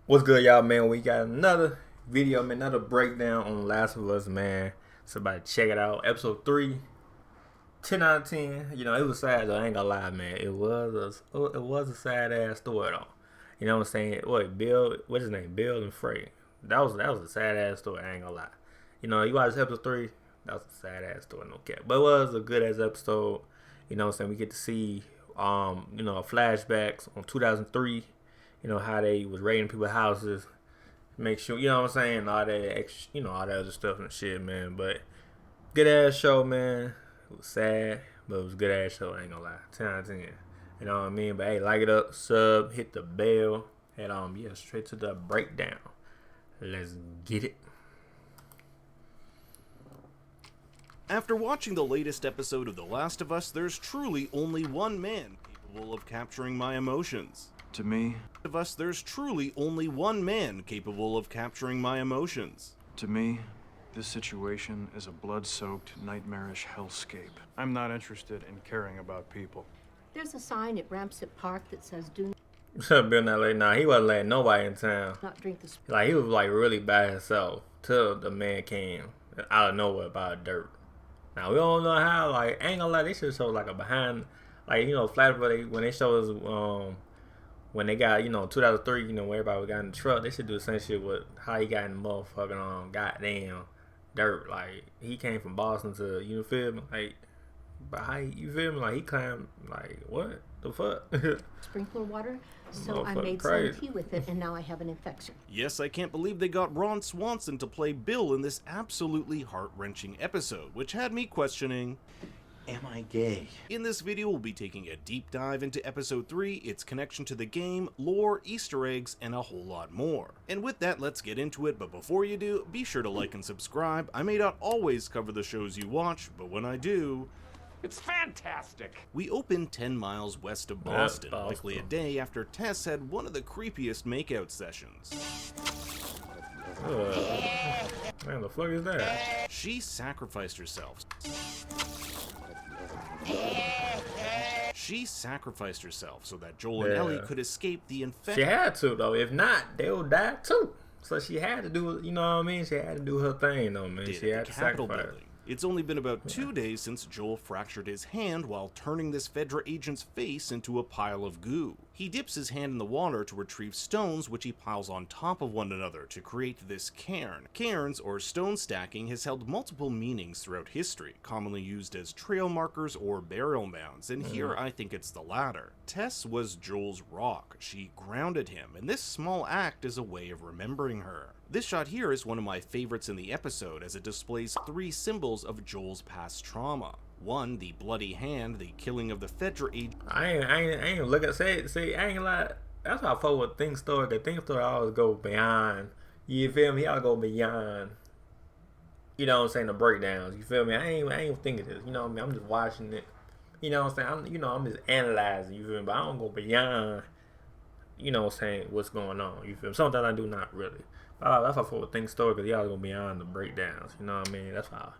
What's good, y'all, man? We got another video, man, another breakdown on Last of Us, man. Somebody check it out. Episode 3, 10 out of 10. You know, it was sad, though. I ain't gonna lie, man. It was a sad-ass story, though. You know what I'm saying? What, Bill, what's his name? Bill and Frey. That was a sad-ass story, I ain't gonna lie. You know, you watch episode 3, that was a sad-ass story, no cap. But it was a good-ass episode. You know what I'm saying? We get to see, you know, flashbacks on 2003. You know, how they was raiding people's houses, make sure, you know what I'm saying, all that extra, you know, all that other stuff and shit, man. But good ass show, man. It was sad, but it was a good ass show, I ain't gonna lie. 10 out of 10. You know what I mean? But hey, like it up, sub, hit the bell, and yeah, straight to the breakdown. Let's get it. After watching the latest episode of The Last of Us, there's truly only one man capable of capturing my emotions. To me, Of us, there's truly only one man capable of capturing my emotions. to me, this situation is a blood-soaked, nightmarish hellscape. I'm not interested in caring about people. There's a sign at Ramsett Park that says do Bill not letting, nah, he wasn't letting nobody in town. not drink the Like, he was like really by himself till the man came out of nowhere about dirt. Now, we don't know how, like, I ain't gonna lie, they should show like a behind, like, you know, flashback when they show us, when they got, you know, 2003, you know, where everybody got in the truck, they should do the same shit with how he got in the motherfucking, goddamn dirt. Like, he came from Boston to, you feel me? Like, but how, you feel me? Like, he climbed, like, what the fuck? sprinkler water, so I Motherfucker made crazy. some tea with it, and now I have an infection. Yes, I can't believe they got Ron Swanson to play Bill in this absolutely heart-wrenching episode, which had me questioning, am I gay? in this video, we'll be taking a deep dive into Episode 3, its connection to the game, lore, Easter eggs, and a whole lot more. And with that, let's get into it, but before you do, be sure to like and subscribe. I may not always cover the shows you watch, but when I do... It's fantastic! We open 10 miles west of Boston, likely a day after Tess had one of the creepiest makeout sessions. Man, the fuck is that? She sacrificed herself. She sacrificed herself so that Joel and Yeah. Ellie could escape the She infection. had to, though. If not, they'll die too. So she had to do, you know what I mean? She had to do her thing, though, man. She had to sacrifice. It's only been about 2 days since Joel fractured his hand while turning this Fedra agent's face into a pile of goo. He dips his hand in the water to retrieve stones, which he piles on top of one another to create this cairn. Cairns, or stone stacking, has held multiple meanings throughout history, commonly used as trail markers or burial mounds, and here I think it's the latter. Tess was Joel's rock. She grounded him, and this small act is a way of remembering her. This shot here is one of my favorites in the episode, as it displays 3 symbols of Joel's past trauma. One, the bloody hand, the killing of the Fedra agent. I ain't look at see, I ain't lie. That's why I fuck with Think Story. The Think Story always go beyond. You feel me? I'll go beyond. You know what I'm saying? The breakdowns. You feel me? I ain't thinking this. You know what I mean? I'm just watching it. You know what I'm saying? I'm just analyzing. You feel me? But I don't go beyond. You know what I'm saying? What's going on? You feel me? Sometimes I do not really. That's why I fuck with Think Story, because y'all go beyond the breakdowns. You know what I mean? That's why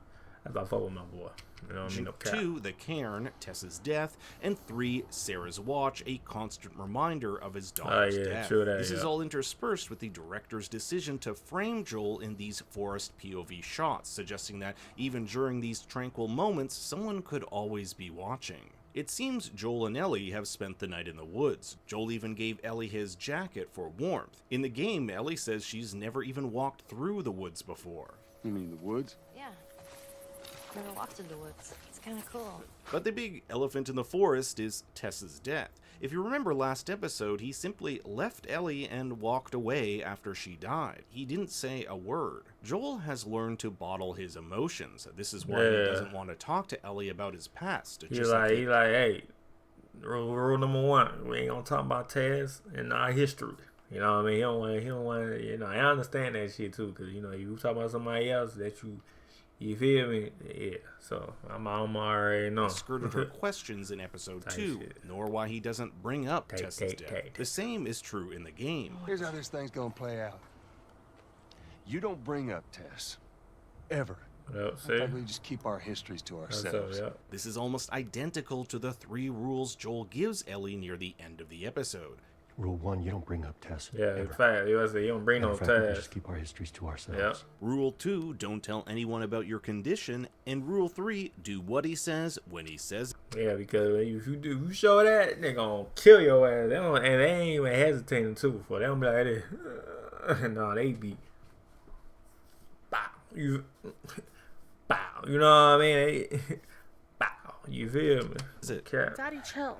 I fuck with my boy. You know what I mean? No cap. 2, the cairn, Tess's death, and 3, Sarah's watch, a constant reminder of his daughter's death. True that, This is all interspersed with the director's decision to frame Joel in these forest POV shots, suggesting that even during these tranquil moments, someone could always be watching. It seems Joel and Ellie have spent the night in the woods. Joel even gave Ellie his jacket for warmth. In the game, Ellie says she's never even walked through the woods before. You mean the woods? Yeah. Never walked in the woods. It's kind of cool. But the big elephant in the forest is Tess's death. If you remember last episode, he simply left Ellie and walked away after she died. He didn't say a word. Joel has learned to bottle his emotions. This is why he doesn't want to talk to Ellie about his past. He like, hey, rule number 1, we ain't gonna talk about Tess and our history. You know what I mean? He don't want, you know, I understand that shit too, because, you know, you talk about somebody else that you feel me? Yeah, so I'm already know. Skirted her questions in episode 2, nor why he doesn't bring up Tess's death. The same is true in the game. Here's how this thing's gonna play out. You don't bring up Tess. Ever. Yep, I think we just keep our histories to ourselves. This is almost identical to the 3 rules Joel gives Ellie near the end of the episode. Rule 1, you don't bring up Tess. Yeah, in ever. fact, he was you don't bring no Matter of fact, we Tess. just keep our histories to ourselves. Yep. Rule 2, don't tell anyone about your condition. And Rule 3, do what he says when he says. Yeah, because if you show that, they gonna kill your ass. And they ain't even hesitating too. For they don't be like that. No, they be bow. Bow. You know what I mean? They, bow. You feel me? Is it? Cap. Daddy, chill.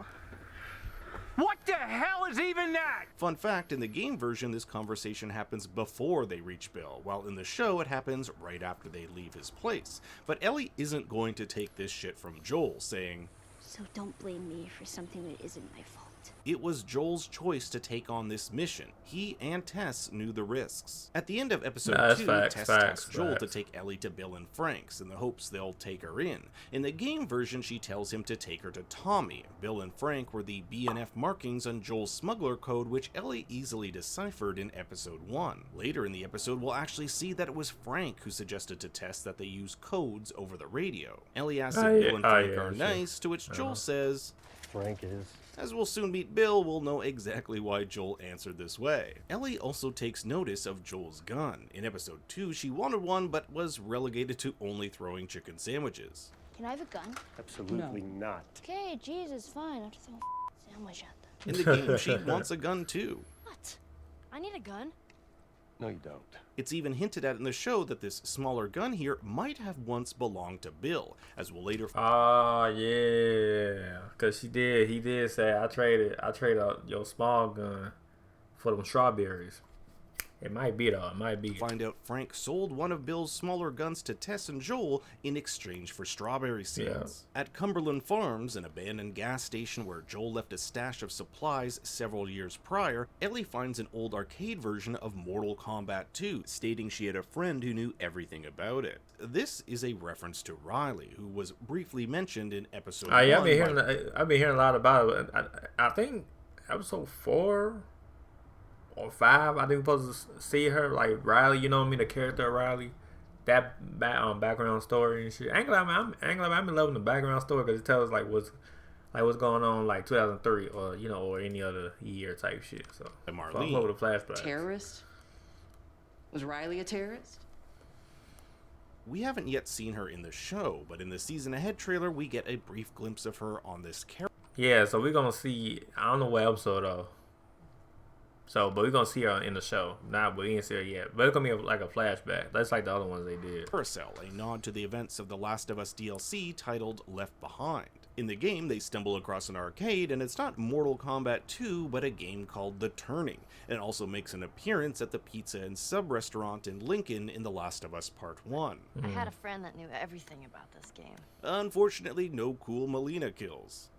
What the hell is even that? Fun fact, in the game version, this conversation happens before they reach Bill, while in the show, it happens right after they leave his place. But Ellie isn't going to take this shit from Joel, saying, So don't blame me for something that isn't my fault. it was Joel's choice to take on this mission. He and Tess knew the risks. At the end of episode 2, Tess asks Joel to take Ellie to Bill and Frank's in the hopes they'll take her in. In the game version, she tells him to take her to Tommy. Bill and Frank were the B&F markings on Joel's smuggler code, which Ellie easily deciphered in episode 1. Later in the episode, we'll actually see that it was Frank who suggested to Tess that they use codes over the radio. Ellie asks if Bill and Frank are nice, to which Joel says, Frank is. as we'll soon meet Bill, we'll know exactly why Joel answered this way. Ellie also takes notice of Joel's gun. In episode 2, she wanted one, but was relegated to only throwing chicken sandwiches. Can I have a gun? Absolutely not. Okay, Jesus, fine. I'll just throw a sandwich at them. In the game, she wants a gun too. What? I need a gun. No, you don't. It's even hinted at in the show that this smaller gun here might have once belonged to Bill, as we'll later Oh yeah, cause he did say I traded your small gun for them strawberries. It might be though. It might be. find out Frank sold one of Bill's smaller guns to Tess and Joel in exchange for strawberry seeds. At Cumberland Farms, an abandoned gas station where Joel left a stash of supplies several years prior, Ellie finds an old arcade version of Mortal Kombat 2, stating she had a friend who knew everything about it. This is a reference to Riley, who was briefly mentioned in episode 1. Yeah, I've been hearing a lot about it. I think episode 4 or 5, I think we're supposed to see her, like Riley, you know what I mean, the character of Riley, that background story and shit. I've been loving the background story because it tells like what's going on like 2003 or or any other year type shit. So Marlene. over the flashback. Terrorist? Was Riley a terrorist? We haven't yet seen her in the show, but in the season ahead trailer, we get a brief glimpse of her on this character. Yeah, so we're gonna see. I don't know what episode though. So, but we're gonna see her in the show. But we ain't see her yet. But it's gonna be like a flashback. That's like the other ones they did. Carousel, a nod to the events of The Last of Us DLC titled Left Behind. In the game, they stumble across an arcade, and it's not Mortal Kombat 2, but a game called The Turning. It also makes an appearance at the pizza and sub restaurant in Lincoln in The Last of Us Part 1. I had a friend that knew everything about this game. Unfortunately, no cool Melina kills.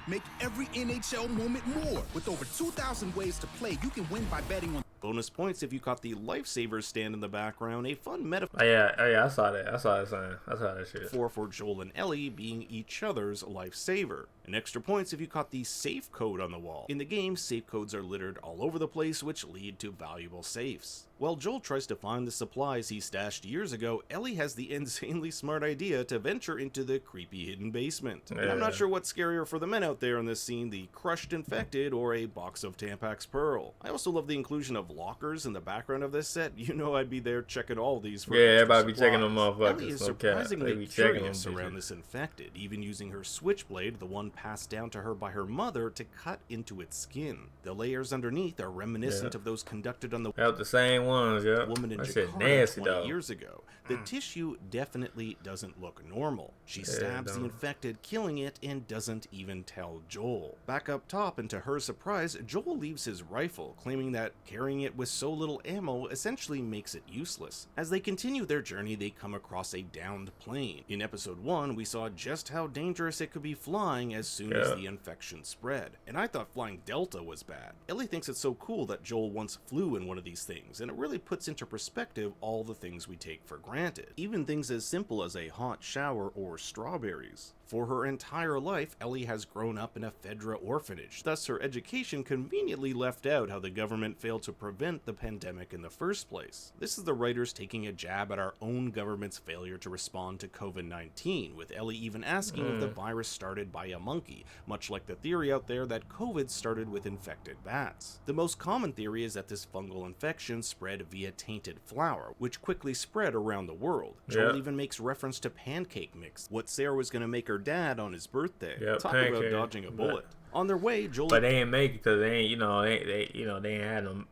Make every NHL moment more. With over 2,000 ways to play, you can win by betting on. Bonus points if you caught the lifesaver stand in the background, a fun metaphor. Oh yeah, I saw that. I saw that sign. I saw that shit. For Joel and Ellie being each other's lifesaver. And extra points if you caught the safe code on the wall. In the game, safe codes are littered all over the place, which lead to valuable safes. While Joel tries to find the supplies he stashed years ago, Ellie has the insanely smart idea to venture into the creepy hidden basement. And I'm not sure what's scarier for the men out there in this scene, the crushed infected or a box of Tampax Pearl. I also love the inclusion of lockers in the background of this set. You know I'd be there checking all these for everybody be checking them motherfuckers. Ellie is surprisingly curious around this infected, even using her switchblade, the one passed down to her by her mother, to cut into its skin. The layers underneath are reminiscent of those conducted on the same ones, woman in Jakarta nasty, 20 years ago. The tissue definitely doesn't look normal. She stabs the infected, killing it, and doesn't even tell Joel. Back up top, and to her surprise, Joel leaves his rifle, claiming that carrying it with so little ammo essentially makes it useless. As they continue their journey, they come across a downed plane. In episode 1, we saw just how dangerous it could be flying as soon as the infection spread, and I thought flying Delta was bad. Ellie thinks it's so cool that Joel once flew in one of these things, and it really puts into perspective all the things we take for granted, even things as simple as a hot shower or strawberries. For her entire life, Ellie has grown up in a Fedra orphanage, thus her education conveniently left out how the government failed to prevent the pandemic in the first place. This is the writers taking a jab at our own government's failure to respond to COVID-19, with Ellie even asking if the virus started by a monkey, much like the theory out there that COVID started with infected bats. The most common theory is that this fungal infection spread via tainted flour, which quickly spread around the world. Joel even makes reference to pancake mix, what Sarah was going to make her dad on his birthday. Talk about dodging a bullet. On their way, Joel... But they ain't make it because they ain't, they ain't had no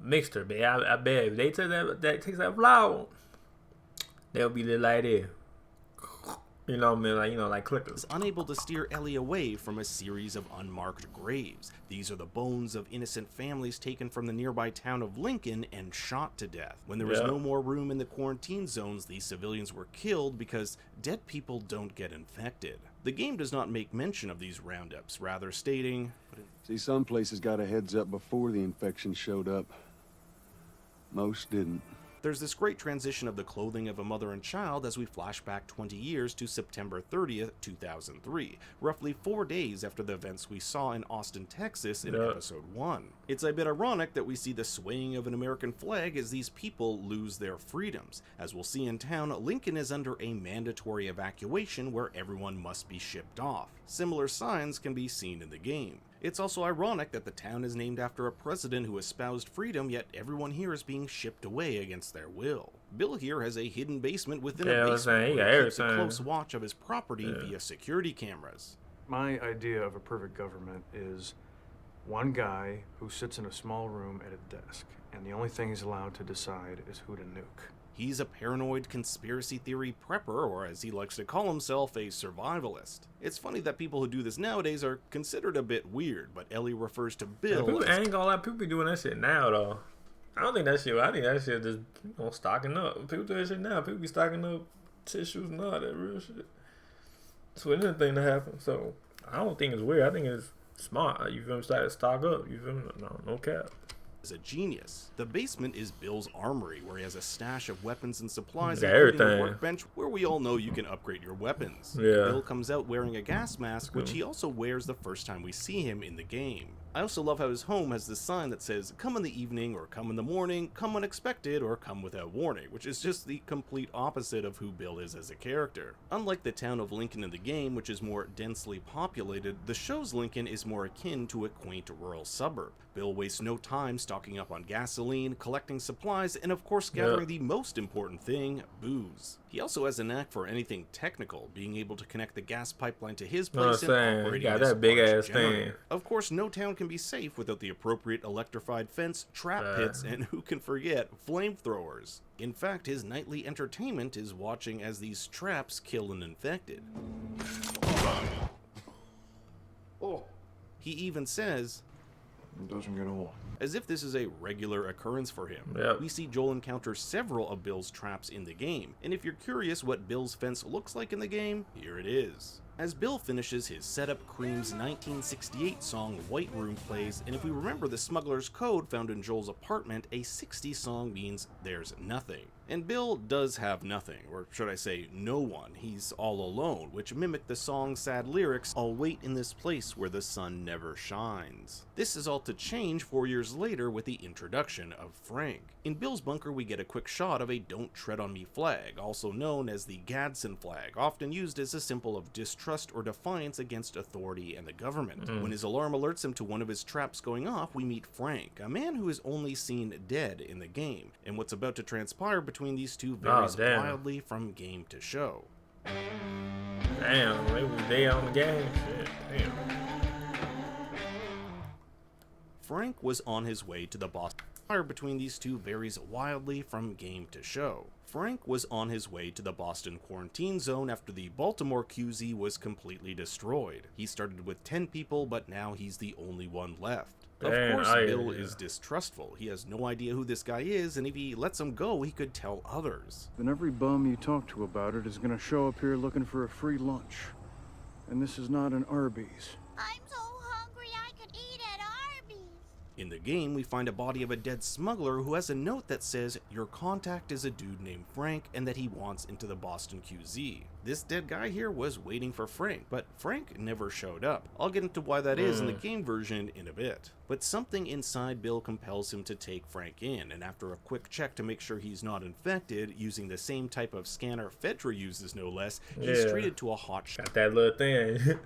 mixture. But I bet if they took that flour, they'll be lit like this. You know what I mean? Like clickers. Is unable to steer Ellie away from a series of unmarked graves. These are the bones of innocent families taken from the nearby town of Lincoln and shot to death. When there was no more room in the quarantine zones, these civilians were killed because dead people don't get infected. The game does not make mention of these roundups, rather stating... See, some places got a heads up before the infection showed up. Most didn't. There's this great transition of the clothing of a mother and child as we flash back 20 years to September 30th, 2003, roughly 4 days after the events we saw in Austin, Texas in episode 1. It's a bit ironic that we see the swaying of an American flag as these people lose their freedoms. As we'll see in town, Lincoln is under a mandatory evacuation where everyone must be shipped off. Similar signs can be seen in the game. It's also ironic that the town is named after a president who espoused freedom, yet everyone here is being shipped away against their will. Bill here has a hidden basement within a basement where he keeps a close watch of his property via security cameras. My idea of a perfect government is one guy who sits in a small room at a desk, and the only thing he's allowed to decide is who to nuke. He's a paranoid conspiracy theory prepper, or as he likes to call himself, a survivalist. It's funny that people who do this nowadays are considered a bit weird, but Ellie refers to Bill as... I ain't gonna lie, people be doing that shit now, though. I think that shit just stocking up. People do that shit now. People be stocking up tissues and all that real shit. So anything to happen. So I don't think it's weird. I think it's smart. You feel me? Stock up. You feel me? No cap. Is a genius. The basement is Bill's armory, where he has a stash of weapons and supplies, including a workbench where we all know you can upgrade your weapons. Bill comes out wearing a gas mask, which he also wears the first time we see him in the game. I also love how his home has this sign that says, come in the evening, or come in the morning, come unexpected, or come without warning, which is just the complete opposite of who Bill is as a character. Unlike the town of Lincoln in the game, which is more densely populated, the show's Lincoln is more akin to a quaint rural suburb. Bill wastes no time stocking up on gasoline, collecting supplies, and of course gathering the most important thing, booze. He also has a knack for anything technical, being able to connect the gas pipeline to his place and operating this big ass thing. Of course, no town can be safe without the appropriate electrified fence, trap pits, and who can forget, flamethrowers. In fact, his nightly entertainment is watching as these traps kill an infected. He even says, it doesn't get old. As if this is a regular occurrence for him. We see Joel encounter several of Bill's traps in the game, and if you're curious what Bill's fence looks like in the game, here it is. As Bill finishes his setup, Cream's 1968 song White Room plays, and if we remember the smuggler's code found in Joel's apartment, a 60s song means there's nothing. And Bill does have nothing, or should I say no one. He's all alone, which mimic the song's sad lyrics, I'll wait in this place where the sun never shines. This is all to change 4 years later with the introduction of Frank. In Bill's bunker we get a quick shot of a Don't Tread on Me flag, also known as the Gadsden flag, often used as a symbol of distrust or defiance against authority and the government. When his alarm alerts him to one of his traps going off, we meet Frank, a man who is only seen dead in the game, and what's about to transpire between these two varies wildly from game to show. Damn, they was there on the game. Shit, damn. Frank was on his way to the Boston. Between these two varies wildly from game to show. Frank was on his way to the Boston quarantine zone after the Baltimore QZ was completely destroyed. He started with 10 people, but now he's the only one left. Of course, Bill is distrustful. He has no idea who this guy is, and if he lets him go, he could tell others. Then every bum you talk to about it is gonna show up here looking for a free lunch. And this is not an Arby's. I'm so hungry I could eat at Arby's. In the game, we find a body of a dead smuggler who has a note that says, "Your contact is a dude named Frank and that he wants into the Boston QZ." This dead guy here was waiting for Frank, but Frank never showed up. I'll get into why that is in the game version in a bit. But something inside Bill compels him to take Frank in, and after a quick check to make sure he's not infected, using the same type of scanner Fedra uses no less, he's treated to a hot got that little thing.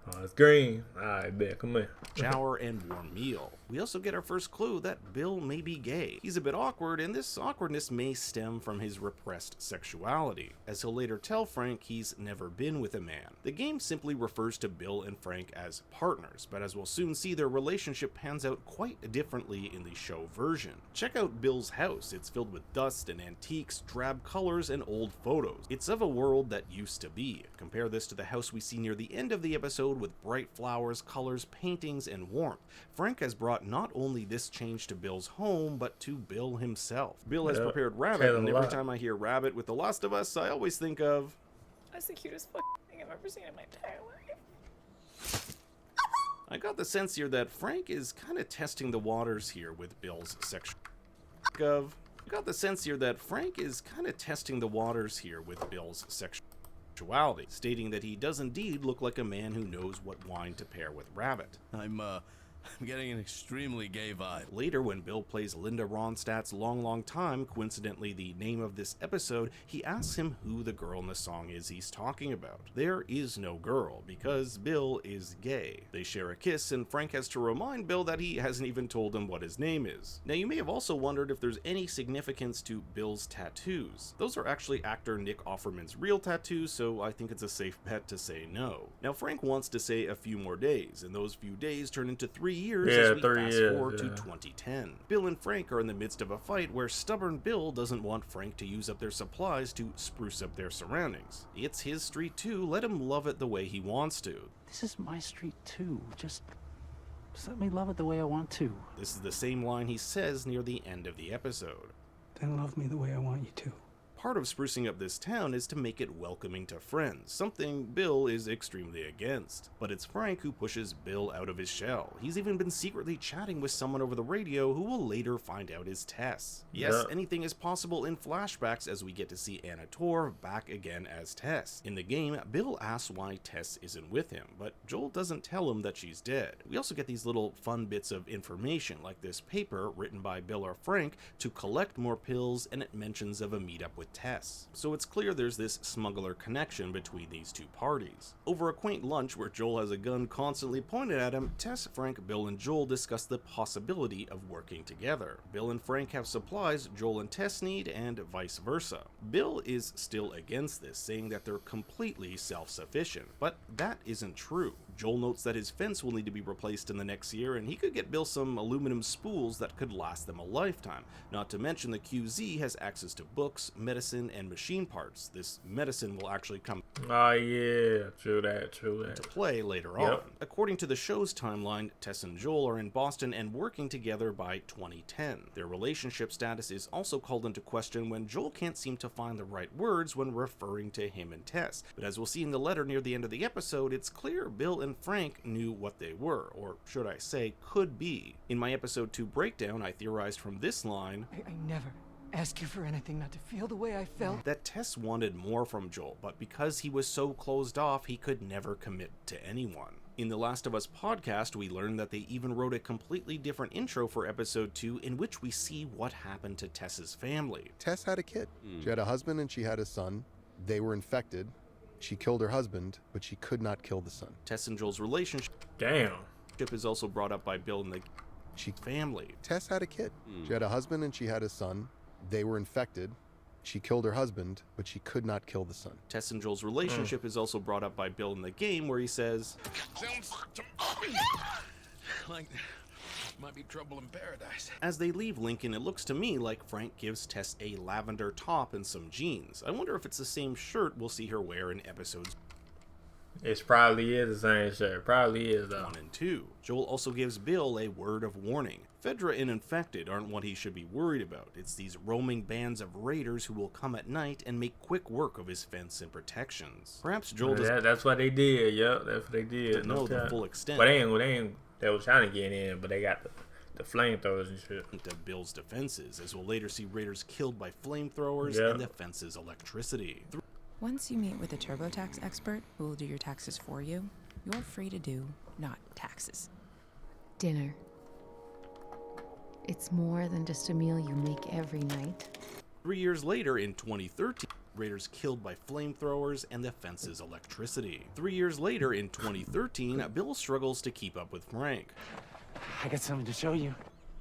Oh, it's green. Alright, bet. Come here. shower and warm meal. We also get our first clue that Bill may be gay. He's a bit awkward, and this awkwardness may stem from his repressed sexuality. As he'll later tell Frank, he's never been with a man. The game simply refers to Bill and Frank as partners, but as we'll soon see, their relationship pans out quite differently in the show version. Check out Bill's house. It's filled with dust and antiques, drab colors, and old photos. It's of a world that used to be. Compare this to the house we see near the end of the episode with bright flowers, colors, paintings, and warmth. Frank has brought not only this change to Bill's home, but to Bill himself. Bill has prepared Rabbit, and every time I hear Rabbit with The Last of Us, I always think of... That's the cutest thing I've ever seen in my entire life. I got the sense here that Frank is kind of testing the waters here with Bill's sexuality, stating that he does indeed look like a man who knows what wine to pair with Rabbit. I'm getting an extremely gay vibe. Later, when Bill plays Linda Ronstadt's Long Long Time, coincidentally the name of this episode, he asks him who the girl in the song is he's talking about. There is no girl, because Bill is gay. They share a kiss, and Frank has to remind Bill that he hasn't even told him what his name is. Now, you may have also wondered if there's any significance to Bill's tattoos. Those are actually actor Nick Offerman's real tattoos, so I think it's a safe bet to say no. Now, Frank wants to say a few more days, and those few days turn into 3 years as we fast forward to 2010. Bill and Frank are in the midst of a fight where stubborn Bill doesn't want Frank to use up their supplies to spruce up their surroundings. It's his street too, let him love it the way he wants to. This is my street too, just let me love it the way I want to. This is the same line he says near the end of the episode. Then love me the way I want you to. Part of sprucing up this town is to make it welcoming to friends, something Bill is extremely against. But it's Frank who pushes Bill out of his shell. He's even been secretly chatting with someone over the radio who will later find out is Tess. Yes, anything is possible in flashbacks as we get to see Anna Torv back again as Tess. In the game, Bill asks why Tess isn't with him, but Joel doesn't tell him that she's dead. We also get these little fun bits of information, like this paper written by Bill or Frank to collect more pills, and it mentions of a meetup with Tess. So it's clear there's this smuggler connection between these two parties. Over a quaint lunch where Joel has a gun constantly pointed at him, Tess, Frank, Bill, and Joel discuss the possibility of working together. Bill and Frank have supplies Joel and Tess need, and vice versa. Bill is still against this, saying that they're completely self-sufficient, but that isn't true. Joel notes that his fence will need to be replaced in the next year, and he could get Bill some aluminum spools that could last them a lifetime. Not to mention the QZ has access to books, medicine, and machine parts. This medicine will actually come to play later on. According to the show's timeline, Tess and Joel are in Boston and working together by 2010. Their relationship status is also called into question when Joel can't seem to find the right words when referring to him and Tess. But as we'll see in the letter near the end of the episode, it's clear Bill and Frank knew what they were, or should I say, could be. In my episode 2 breakdown, I theorized from this line, I never ask you for anything not to feel the way I felt. That Tess wanted more from Joel, but because he was so closed off, he could never commit to anyone. In the Last of Us podcast, we learned that they even wrote a completely different intro for episode 2 in which we see what happened to Tess's family. Tess had a kid. She had a husband and she had a son. They were infected. She killed her husband, but she could not kill the son. Tess and Joel's relationship is also brought up by Bill and the family. Tess had a kid. She had a husband and she had a son. They were infected. She killed her husband, but she could not kill the son. Tess and Joel's relationship is also brought up by Bill in the game, where he says, like might be trouble in paradise. As they leave Lincoln, it looks to me like Frank gives Tess a lavender top and some jeans. I wonder if it's the same shirt we'll see her wear in episodes. It probably is the same shirt. Probably is, though. 1 and 2. Joel also gives Bill a word of warning. Fedra and infected aren't what he should be worried about. It's these roaming bands of raiders who will come at night and make quick work of his fence and protections. Perhaps Joel does. That's what they did. Yep, that's what they did. To know the full extent. But they were trying to get in, but they got the flamethrowers and shit. Of Bill's defenses, as we'll later see raiders killed by flamethrowers Yeah. and the fence's electricity. Once you meet with a TurboTax expert who will do your taxes for you, you're free to do not taxes. Dinner. It's more than just a meal you make every night. 3 years later, in 2013, raiders killed by flamethrowers and the fence's electricity. 3 years later, in 2013, Bill struggles to keep up with Frank. I got something to show you.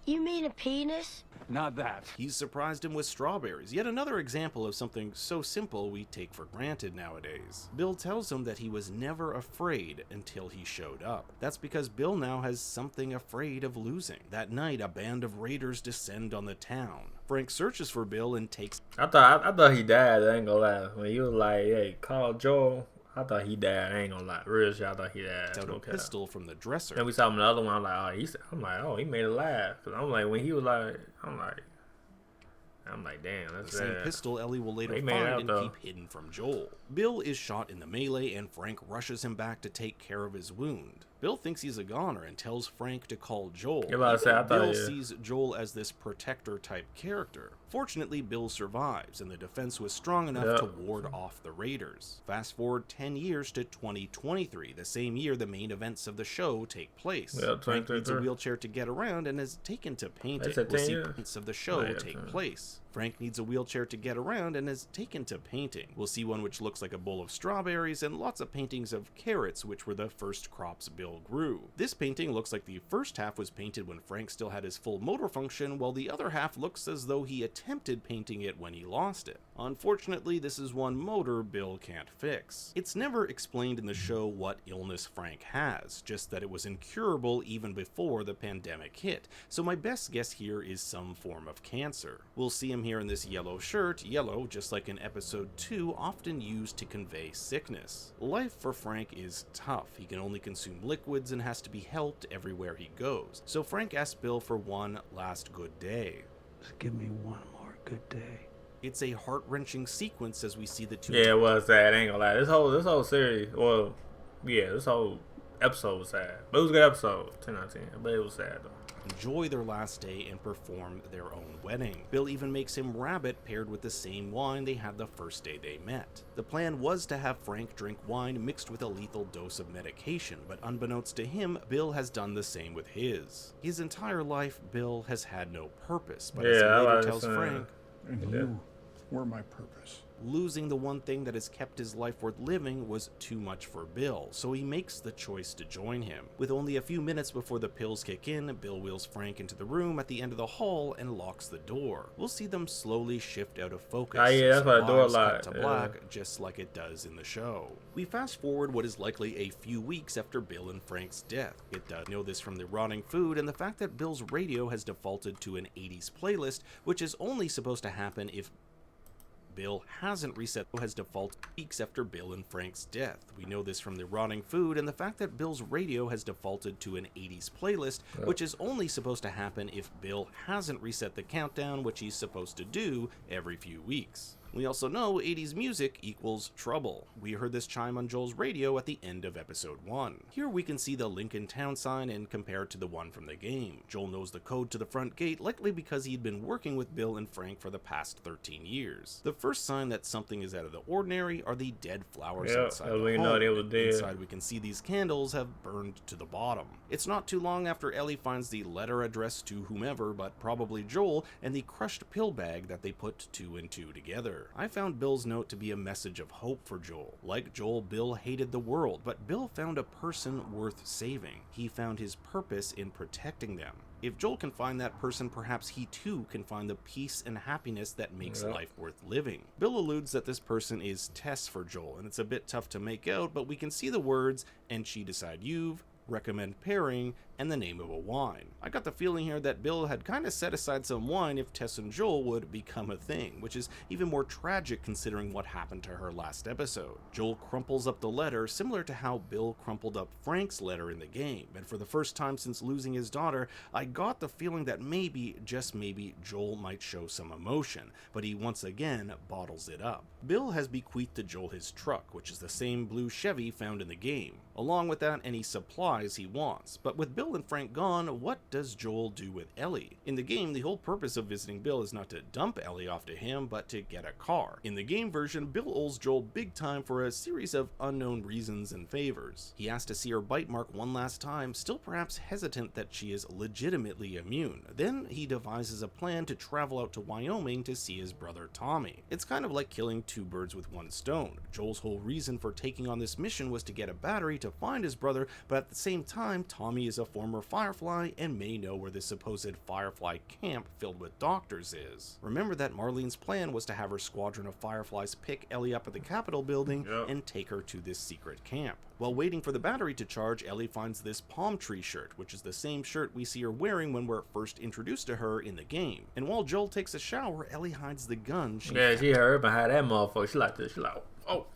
You mean a penis? Not that. He's surprised him with strawberries, yet another example of something so simple we take for granted nowadays. Bill tells him that he was never afraid until he showed up. That's because Bill now has something afraid of losing. That night, a band of raiders descend on the town. Frank searches for Bill and takes... I thought he died, I ain't gonna lie. When you was like, hey, call Joel, I thought he died, I ain't gonna lie. Real shit, I thought he died. out a pistol from the dresser. And we saw him in the other one, I'm like, oh, he made it live. Cause I'm like, when he was like, I'm like, damn, that's the same bad. pistol Ellie will later He find made it out, and though. keep hidden from Joel. Bill is shot in the melee and Frank rushes him back to take care of his wound. Bill thinks he's a goner and tells Frank to call Joel. You're about to say, I thought, Bill yeah. sees Joel as this protector type character. Fortunately, Bill survives and the defense was strong enough to ward off the raiders. Fast forward 10 years to 2023, the same year the main events of the show take place. Frank needs a wheelchair to get around and is taken to painting. That's a We'll 10 see years? events of the show Yeah, take 10. place. Frank needs a wheelchair to get around and is taken to painting. We'll see one which looks like a bowl of strawberries and lots of paintings of carrots, which were the first crops Bill grew. This painting looks like the first half was painted when Frank still had his full motor function, while the other half looks as though he attempted painting it when he lost it. Unfortunately, this is one motor Bill can't fix. It's never explained in the show what illness Frank has, just that it was incurable even before the pandemic hit, so my best guess here is some form of cancer. We'll see him here in this yellow shirt, yellow just like in episode 2, often used to convey sickness. Life for Frank is tough. He can only consume liquids and has to be helped everywhere he goes, so Frank asks Bill for one last good day. Just give me one more good day. It's a heart-wrenching sequence as we see the two... Yeah, it was sad, I ain't gonna lie. This whole series, well, yeah, this whole episode was sad. But it was a good episode, 10 out of 10, but it was sad though. Enjoy their last day and perform their own wedding. Bill even makes him rabbit paired with the same wine they had the first day they met. The plan was to have Frank drink wine mixed with a lethal dose of medication, but unbeknownst to him, Bill has done the same with his. His entire life, Bill has had no purpose, but as he later tells Frank, and you were my purpose. losing the one thing that has kept his life worth living was too much for Bill, so he makes the choice to join him. With only a few minutes before the pills kick in, Bill wheels Frank into the room at the end of the hall and locks the door. We'll see them slowly shift out of focus. Oh yeah, that's why the door Lives locked. cut to black, just like it does in the show. We fast forward what is likely a few weeks after Bill and Frank's death. It does know this from the rotting food and the fact that Bill's radio has defaulted to an 80s playlist, which is only supposed to happen if Bill hasn't reset, has defaulted weeks after Bill and Frank's death. We know this from the rotting food and the fact that Bill's radio has defaulted to an 80s playlist, which is only supposed to happen if Bill hasn't reset the countdown, which he's supposed to do every few weeks. We also know 80s music equals trouble. We heard this chime on Joel's radio at the end of episode 1. Here we can see the Lincoln Town sign and compare it to the one from the game. Joel knows the code to the front gate, likely because he'd been working with Bill and Frank for the past 13 years. The first sign that something is out of the ordinary are the dead flowers outside the we home. know they were dead. Inside we can see these candles have burned to the bottom. It's not too long after Ellie finds the letter addressed to whomever, but probably Joel, and the crushed pill bag that they put 2 and 2 together. I found Bill's note to be a message of hope for Joel. Like Joel, Bill hated the world, but Bill found a person worth saving. He found his purpose in protecting them. If Joel can find that person, perhaps he too can find the peace and happiness that makes life worth living. Bill alludes that this person is Tess for Joel, and it's a bit tough to make out, but we can see the words, and she decide you've, recommend pairing, and the name of a wine. I got the feeling here that Bill had kind of set aside some wine if Tess and Joel would become a thing, which is even more tragic considering what happened to her last episode. Joel crumples up the letter similar to how Bill crumpled up Frank's letter in the game, and for the first time since losing his daughter, I got the feeling that maybe, just maybe, Joel might show some emotion, but he once again bottles it up. Bill has bequeathed to Joel his truck, which is the same blue Chevy found in the game. Along with that, any supplies try as he wants. But with Bill and Frank gone, what does Joel do with Ellie? In the game, the whole purpose of visiting Bill is not to dump Ellie off to him, but to get a car. In the game version, Bill owes Joel big time for a series of unknown reasons and favors. He has to see her bite mark one last time, still perhaps hesitant that she is legitimately immune. Then he devises a plan to travel out to Wyoming to see his brother Tommy. It's kind of like killing two birds with one stone. Joel's whole reason for taking on this mission was to get a battery to find his brother, but at the same time, Tommy is a former Firefly and may know where the supposed Firefly camp filled with doctors is. Remember that Marlene's plan was to have her squadron of Fireflies pick Ellie up at the Capitol building and take her to this secret camp. While waiting for the battery to charge, Ellie finds this palm tree shirt, which is the same shirt we see her wearing when we're first introduced to her in the game. And while Joel takes a shower, Ellie hides the gun she heard behind that motherfucker. She like this. She like, oh.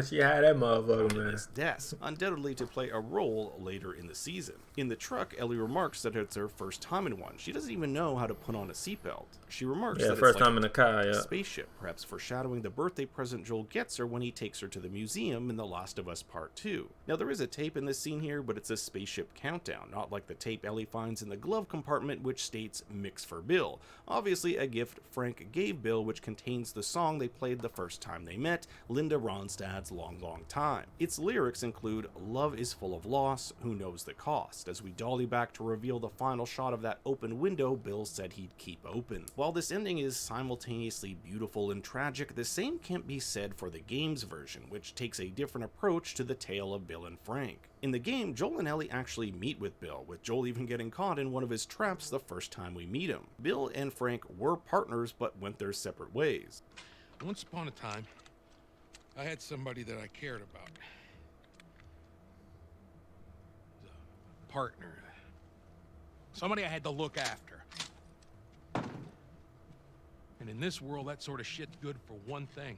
She had that motherfucker, man. This desk, undoubtedly to play a role later in the season. In the truck, Ellie remarks that it's her first time in one. She doesn't even know how to put on a seatbelt. She remarks that first it's time like in the car, a spaceship, perhaps foreshadowing the birthday present Joel gets her when he takes her to the museum in The Last of Us Part 2. Now, there is a tape in this scene here, but it's a spaceship countdown, not like the tape Ellie finds in the glove compartment, which states "Mix for Bill." Obviously, a gift Frank gave Bill, which contains the song they played the first time they met, Linda Ronstadt's Long Long Time. Its lyrics include "Love is full of loss, who knows the cost?" As we dolly back to reveal the final shot of that open window Bill said he'd keep open. While this ending is simultaneously beautiful and tragic, the same can't be said for the game's version, which takes a different approach to the tale of Bill and Frank. In the game, Joel and Ellie actually meet with Bill, with Joel even getting caught in one of his traps the first time we meet him. Bill and Frank were partners, but went their separate ways. Once upon a time, I had somebody that I cared about. A partner. Somebody I had to look after. And in this world, that sort of shit's good for one thing: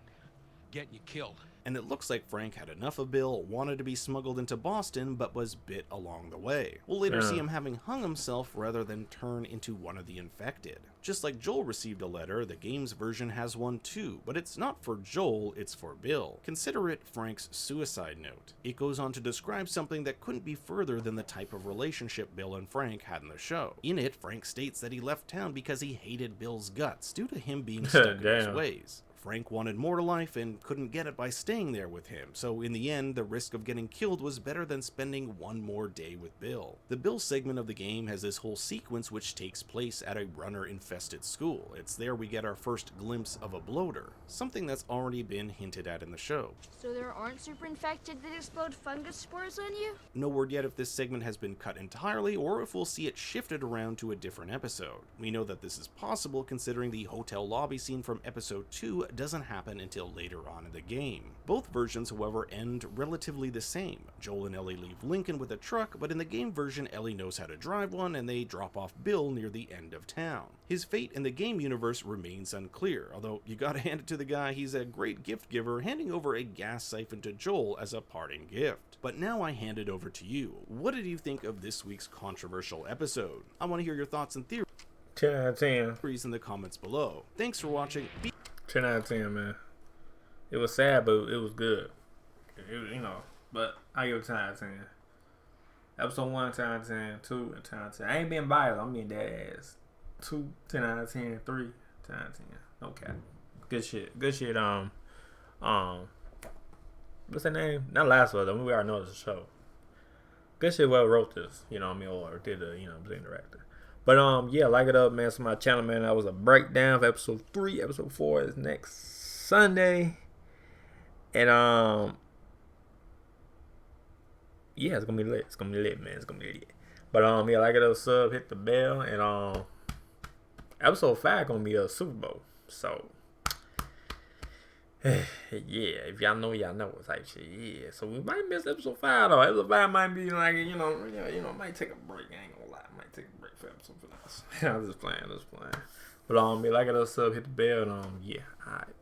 getting you killed. And it looks like Frank had enough of Bill, wanted to be smuggled into Boston, but was bit along the way. We'll later see him having hung himself rather than turn into one of the infected. Just like Joel received a letter, the game's version has one too, but it's not for Joel, it's for Bill. Consider it Frank's suicide note. It goes on to describe something that couldn't be further than the type of relationship Bill and Frank had in the show. In it, Frank states that he left town because he hated Bill's guts due to him being stuck in his ways. Frank wanted more to life and couldn't get it by staying there with him, so in the end, the risk of getting killed was better than spending one more day with Bill. The Bill segment of the game has this whole sequence which takes place at a runner-infested school. It's there we get our first glimpse of a bloater, something that's already been hinted at in the show. So there aren't super infected that explode fungus spores on you? No word yet if this segment has been cut entirely or if we'll see it shifted around to a different episode. We know that this is possible considering the hotel lobby scene from episode 2 doesn't happen until later on in the game. Both versions, however, end relatively the same. Joel and Ellie leave Lincoln with a truck, but in the game version, Ellie knows how to drive one and they drop off Bill near the end of town. His fate in the game universe remains unclear, although you gotta hand it to the guy, he's a great gift giver, handing over a gas siphon to Joel as a parting gift. But now I hand it over to you. What did you think of this week's controversial episode? I want to hear your thoughts and theories 10 out of 10. In the comments below. Thanks for watching. 10 out of 10, man. It was sad, but it was good. It, but I give it 10 out of 10. Episode 1, 10 out of 10. 2, 10 out of 10. I ain't being biased. I'm being dead ass. 2, 10 out of 10. 3, 10 out of 10. Okay. Good shit. Good shit. What's that name? Not Last of Us. We already know it's a show. Good shit. Well wrote this. Or did the the director. But yeah, like it up, man. So my channel, man. That was a breakdown of episode 3. Episode 4 is next Sunday. And yeah, it's gonna be lit. It's gonna be lit, man. It's gonna be lit. But yeah, like it up, sub, hit the bell, and episode 5 gonna be a Super Bowl. So yeah, if y'all know type shit. Yeah, so we might miss episode 5 though. Episode 5 might be like might take a break. I ain't gonna lie, might take a break for episode 5. I'm just playing. But yeah, like it up, sub, hit the bell, and yeah, alright.